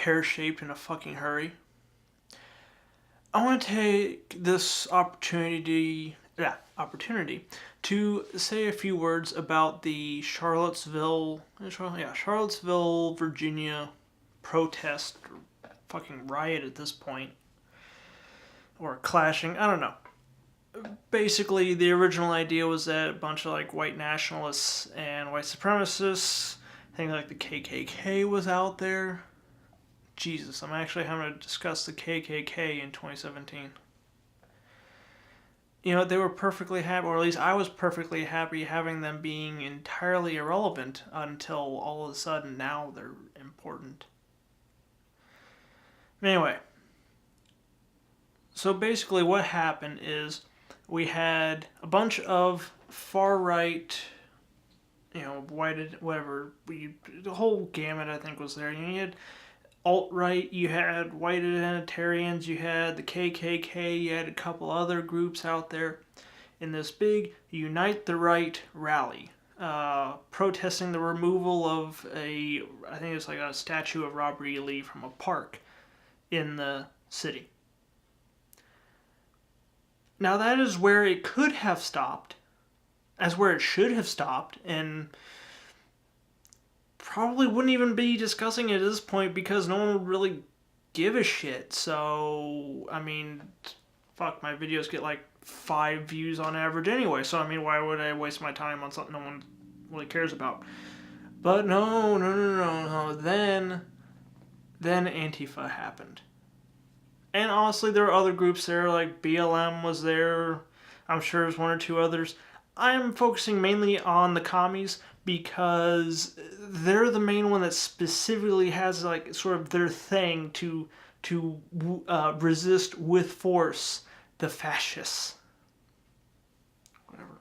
pear-shaped in a fucking hurry. I want to take this opportunity to say a few words about the Charlottesville, Virginia protest, or fucking riot at this point, or clashing, I don't know. Basically, the original idea was that a bunch of like white nationalists and white supremacists, I think like the KKK was out there. Jesus, I'm actually having to discuss the KKK in 2017. You know, they were perfectly happy, or at least I was perfectly happy having them being entirely irrelevant until all of a sudden now they're important. Anyway, so basically what happened is we had a bunch of far-right, white, whatever, the whole gamut I think was there. You had alt-right, you had white identitarians, you had the KKK, you had a couple other groups out there in this big Unite the Right rally, protesting the removal of I think it's like a statue of Robert E. Lee from a park in the city. Now that is where it could have stopped, as where it should have stopped, and probably wouldn't even be discussing it at this point because no one would really give a shit. So, I mean, fuck, my videos get like 5 views on average anyway, so I mean, why would I waste my time on something no one really cares about? But no. Then Antifa happened. And honestly, there were other groups there, like BLM was there. I'm sure there's 1 or 2 others. I'm focusing mainly on the commies because they're the main one that specifically has like sort of their thing to resist with force the fascists. Whatever.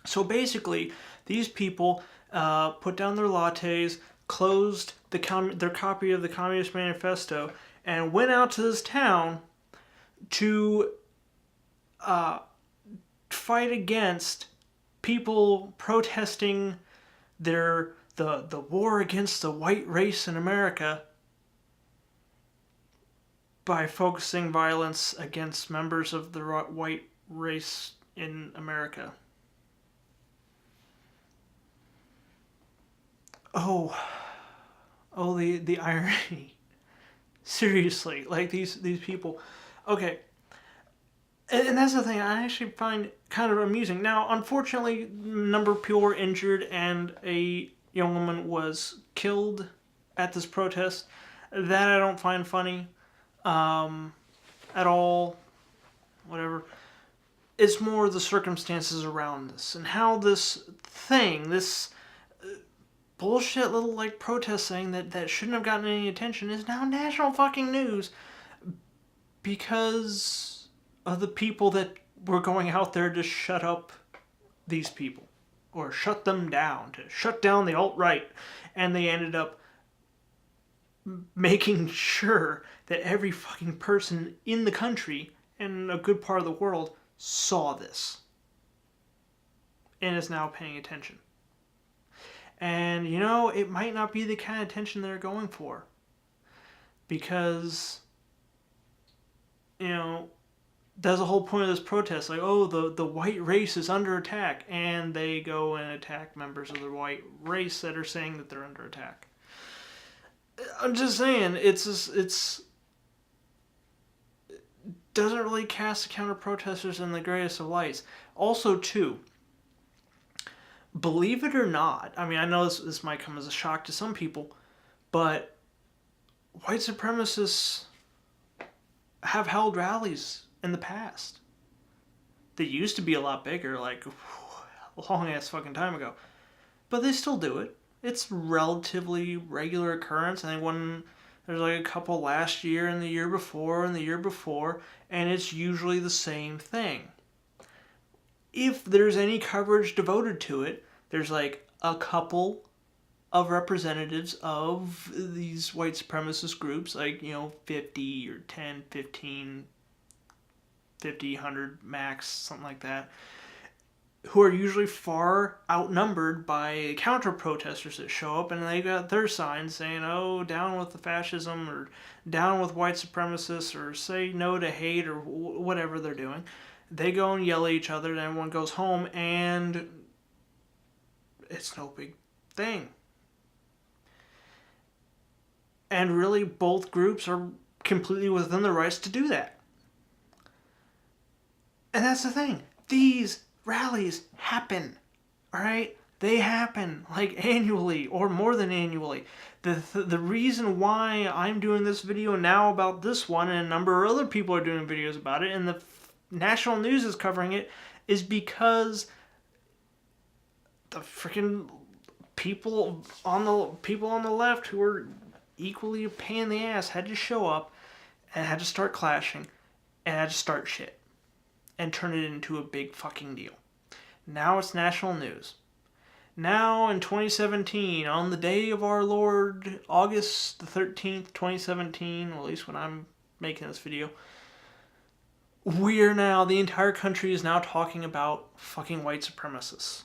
So basically, these people put down their lattes, closed their copy of the Communist Manifesto, and went out to this town to fight against people protesting the war against the white race in America by focusing violence against members of the white race in America. Oh, the irony. Seriously, like these people. Okay. And that's the thing I actually find kind of amusing. Now, unfortunately, a number of people were injured and a young woman was killed at this protest. That I don't find funny at all. Whatever. It's more the circumstances around this and how this bullshit little like protest thing that shouldn't have gotten any attention is now national fucking news because of the people that were going out there to shut up these people or shut them down, to shut down the alt-right, and they ended up making sure that every fucking person in the country and a good part of the world saw this and is now paying attention. And, it might not be the kind of attention they're going for. Because, that's the whole point of this protest. Like, oh, the white race is under attack. And they go and attack members of the white race that are saying that they're under attack. I'm just saying, it doesn't really cast the counter-protesters in the greatest of lights. Also, too, believe it or not, I mean, I know this might come as a shock to some people, but white supremacists have held rallies in the past. They used to be a lot bigger, like a long-ass fucking time ago. But they still do it. It's relatively regular occurrence. I think there's like a couple last year and the year before and the year before, and it's usually the same thing. If there's any coverage devoted to it, there's like a couple of representatives of these white supremacist groups, like, 50 or 10, 15, 50, 100 max, something like that, who are usually far outnumbered by counter-protesters that show up, and they got their signs saying, oh, down with the fascism, or down with white supremacists, or say no to hate, or whatever they're doing. They go and yell at each other, and everyone goes home, and it's no big thing. And really, both groups are completely within their rights to do that. And that's the thing. These rallies happen, all right? They happen like annually or more than annually. The reason why I'm doing this video now about this one, and a number of other people are doing videos about it, and the national news is covering it, is because the freaking people on the left who are equally a pain in the ass had to show up and had to start clashing and had to start shit and turn it into a big fucking deal. Now it's national news. Now in 2017, on the day of our Lord, August the 13th, 2017, or at least when I'm making this video, the entire country is now talking about fucking white supremacists.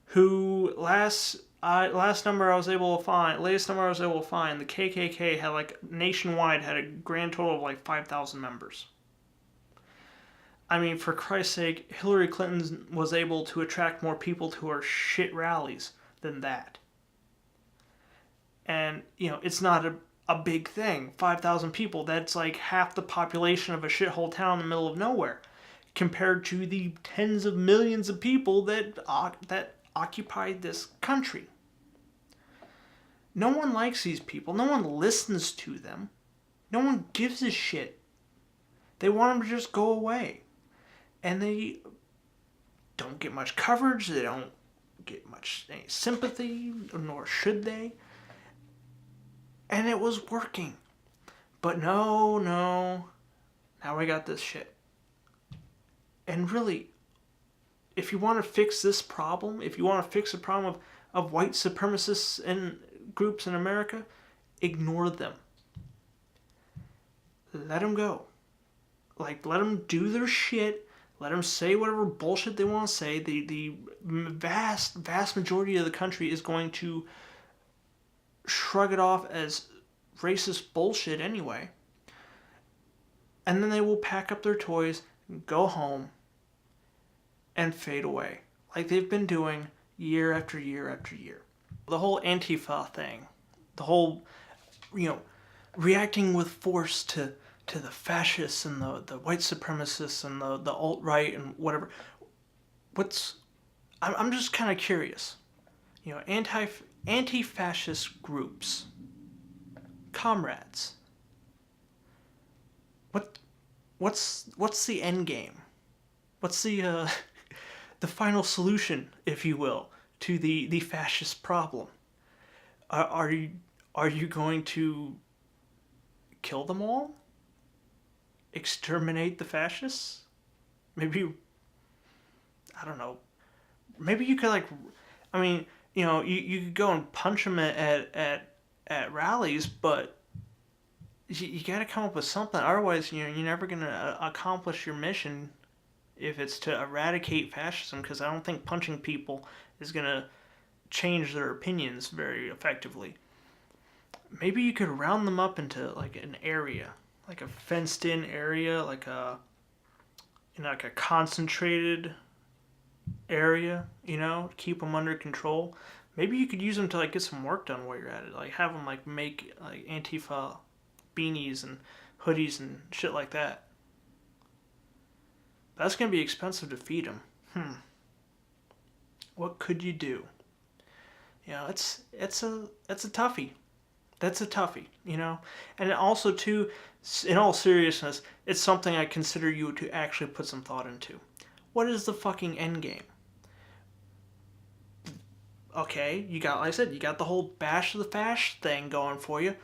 Who latest number I was able to find, the KKK had nationwide had a grand total of 5,000 members. I mean, for Christ's sake, Hillary Clinton was able to attract more people to her shit rallies than that. And, it's not a big thing. 5,000 people, that's like half the population of a shithole town in the middle of nowhere, compared to the tens of millions of people that occupied this country. No one likes these people. No one listens to them. No one gives a shit. They want them to just go away. And they don't get much coverage. They don't get much sympathy, nor should they. And it was working. But no. Now we got this shit. And really, if you want to fix this problem, if you want to fix the problem of white supremacists and groups in America, ignore them. Let them go. Let them do their shit. Let them say whatever bullshit they want to say. The vast majority of the country is going to shrug it off as racist bullshit anyway. And then they will pack up their toys, go home, and fade away. Like they've been doing year after year after year. The whole ANTIFA thing. The whole, reacting with force to the fascists and the white supremacists and the alt-right and whatever. I'm just kind of curious. Anti-fascist groups, comrades. What's the end game? What's the final solution, if you will, to the fascist problem? Are you going to kill them all? Exterminate the fascists? Maybe, I don't know. Maybe you could you could go and punch them at rallies, but you got to come up with something. Otherwise, you're never going to accomplish your mission if it's to eradicate fascism, because I don't think punching people is going to change their opinions very effectively. Maybe you could round them up into an area, like a fenced-in area, like a concentrated area, keep them under control. Maybe you could use them to get some work done while you're at it. Have them make Antifa beanies and hoodies and shit like that. That's gonna be expensive to feed them. What could you do? It's a toughie. That's a toughie, And also, too, in all seriousness, it's something I consider you to actually put some thought into. What is the fucking end game? Okay, you got the whole bash of the fash thing going for you.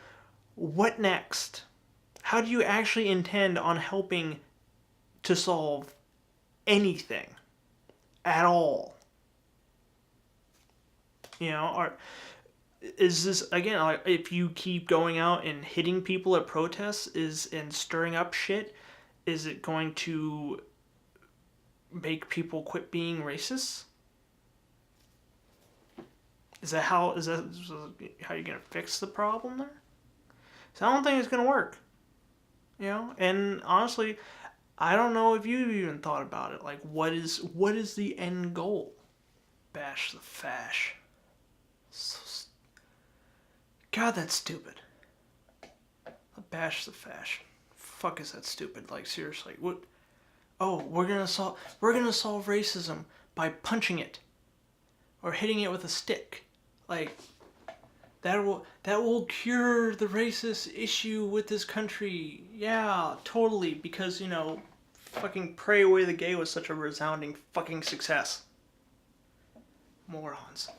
What next? How do you actually intend on helping to solve anything at all? Is this, again, if you keep going out and hitting people at protests and stirring up shit, is it going to make people quit being racist? Is that how you're gonna fix the problem there? So I don't think it's gonna work. You know, and honestly, I don't know if you've even thought about it. Like, what is the end goal? Bash the fash. God, that's stupid. Bash the fash. Fuck, is that stupid? Like, seriously, what? Oh, we're gonna solve racism by punching it or hitting it with a stick. Like, that will cure the racist issue with this country. Yeah, totally. Because, you know, fucking Pray Away the Gay was such a resounding fucking success. Morons.